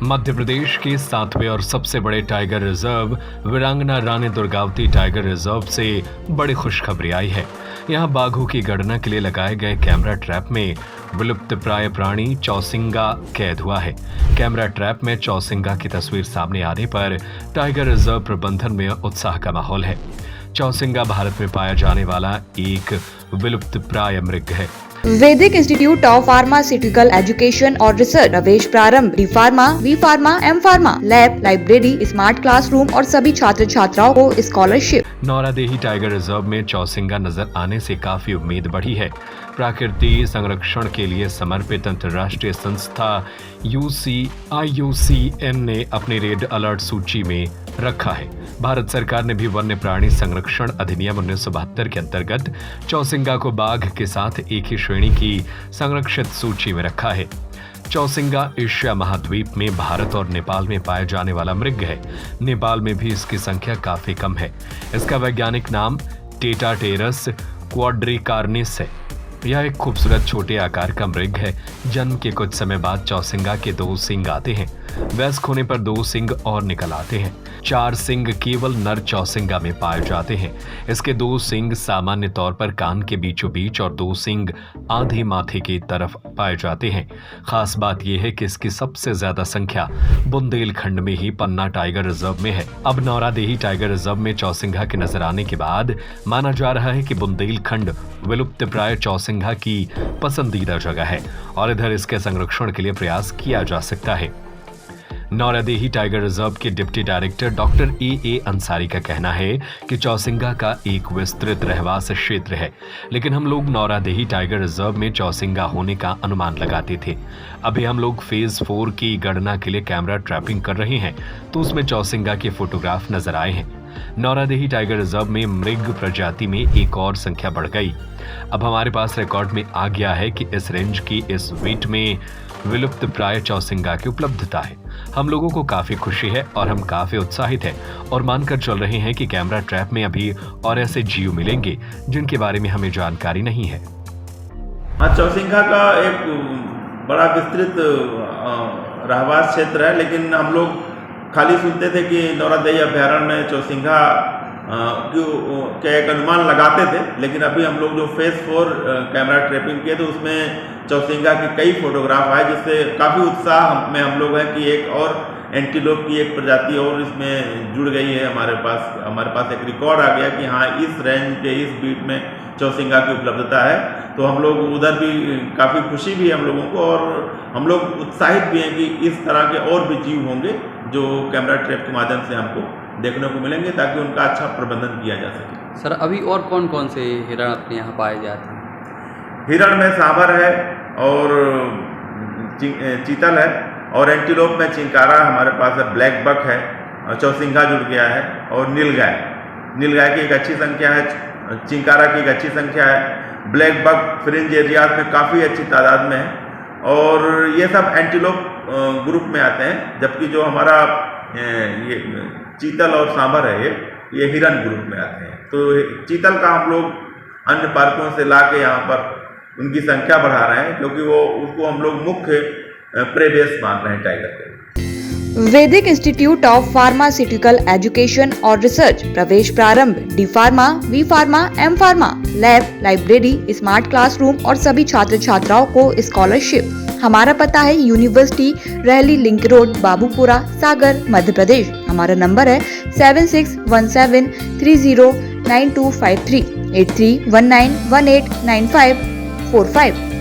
मध्य प्रदेश के 7वें और सबसे बड़े टाइगर रिजर्व वीरांगना रानी दुर्गावती टाइगर रिजर्व से बड़ी खुशखबरी आई है। यहाँ बाघों की गणना के लिए लगाए गए कैमरा ट्रैप में विलुप्त प्राय प्राणी चौसिंगा कैद हुआ है। कैमरा ट्रैप में चौसिंगा की तस्वीर सामने आने पर टाइगर रिजर्व प्रबंधन में उत्साह का माहौल है। चौसिंगा भारत में पाया जाने वाला एक विलुप्त प्राय मृग है। Vaidik institute of pharmaceutical education और रिसर्च प्रवेश प्रारंभ। D pharma, V pharma, M pharma, lab, library, smart classroom और सभी छात्र छात्राओं को स्कॉलरशिप। नौरादेही टाइगर रिजर्व में चौसिंगा नजर आने से काफी उम्मीद बढ़ी है। प्रकृति संरक्षण के लिए समर्पित अंतर्राष्ट्रीय संस्था IUCN ने अपनी रेड अलर्ट सूची में रखा है। भारत सरकार ने भी वन्य प्राणी संरक्षण अधिनियम 1972 के अंतर्गत चौसिंगा को बाघ के साथ एक ही श्रेणी की संरक्षित सूची में रखा है। चौसिंगा एशिया महाद्वीप में भारत और नेपाल में पाया जाने वाला मृग है। नेपाल में भी इसकी संख्या काफी कम है। इसका वैज्ञानिक नाम टेटाटेरस क्वाड्रिकार्निस है। यह एक खूबसूरत छोटे आकार का मृग है। जन्म के कुछ समय बाद चौसिंगा के 2 सींग आते हैं। वयस्क होने पर 2 सींग और निकल आते हैं। 4 सींग केवल नर चौसिंगा में पाए जाते हैं। इसके 2 सींग सामान्य तौर पर कान के बीचों बीच और 2 सींग आधे माथे की तरफ पाए जाते हैं। खास बात यह है कि इसकी सबसे ज्यादा संख्या बुंदेलखंड में ही पन्ना टाइगर रिजर्व में है। अब नौरादेही टाइगर रिजर्व में चौसिंगा के नजर आने के बाद माना जा रहा है कि बुंदेलखंड विलुप्त प्राय चौसिंगा की पसंदीदा जगह है और इधर इसके संरक्षण के लिए प्रयास किया जा सकता है। नौरादेही टाइगर रिजर्व के deputy director doctor AA Ansari का कहना है कि चौसिंगा का एक विस्तृत रहवास क्षेत्र है, लेकिन हम लोग नौरादेही टाइगर रिजर्व में चौसिंगा होने का अनुमान लगाते थे। अभी हम लोग फेज 4 की गणना के लिए कैमरा ट्रैपिंग कर रहे हैं तो उसमें चौसिंगा के फोटोग्राफ नजर आए हैं। नौरादेही टाइगर रिजर्व में मृग प्रजाति में एक और संख्या बढ़ गई। अब हमारे पास रिकॉर्ड में आ गया है कि इस रेंज की इस वेट में विलुप्त प्राय चौसिंगा की उपलब्धता है। हम लोगों को काफी खुशी है और हम काफी उत्साहित हैं और मानकर चल रहे हैं कि कैमरा ट्रैप में अभी और ऐसे जीव मिलेंगे जिनके बारे में हमें जानकारी नहीं है। चौसिंगा का एक बड़ा विस्तृत रहवास क्षेत्र है, लेकिन हम लोग खाली सुनते थे कि नौरादेही अभ्यारण्य में चौसिंगा के एक अनुमान लगाते थे, लेकिन अभी हम लोग जो फेज 4 कैमरा ट्रैपिंग किए तो उसमें चौसिंगा के कई फोटोग्राफ आए, जिससे काफ़ी उत्साह में हम लोग हैं कि एक और एंटीलोप की एक प्रजाति और इसमें जुड़ गई है। हमारे पास एक रिकॉर्ड आ गया कि हाँ, इस रेंज के इस बीट में चौसिंगा की उपलब्धता है। तो हम लोग उधर भी काफ़ी खुशी भी है हम लोगों को और हम लोग उत्साहित भी हैं कि इस तरह के और भी जीव होंगे जो कैमरा ट्रैप के माध्यम से हमको देखने को मिलेंगे ताकि उनका अच्छा प्रबंधन किया जा सके। सर, अभी और कौन कौन से हिरण अपने यहाँ पाए जाते हैं? हिरण में सांभर है और चीतल है और एंटीलोप में चिंकारा हमारे पास है, ब्लैक बक है, चौसिंगा जुड़ गया है और नीलगाय की एक अच्छी संख्या है, चिंकारा की एक अच्छी संख्या है, ब्लैक बक फ्रिंज एरियाज में काफ़ी अच्छी तादाद में है और ये सब एंटीलोप ग्रुप में आते हैं, जबकि जो हमारा ये चीतल और सांभर है ये हिरण ग्रुप में आते हैं। तो चीतल का हम लोग अन्य पार्कों से ला के यहाँ पर उनकी संख्या बढ़ा रहे हैं क्योंकि उसको हम लोग मुख्य प्रे बेस मान रहे हैं टाइगर के। Vaidik institute of pharmaceutical education और रिसर्च प्रवेश प्रारंभ। D pharma, V pharma, M pharma, lab, library, smart classroom और सभी छात्र छात्राओं को स्कॉलरशिप। हमारा पता है यूनिवर्सिटी रहली लिंक रोड, बाबूपुरा, सागर, मध्य प्रदेश। हमारा नंबर है 7617309253 8319189545।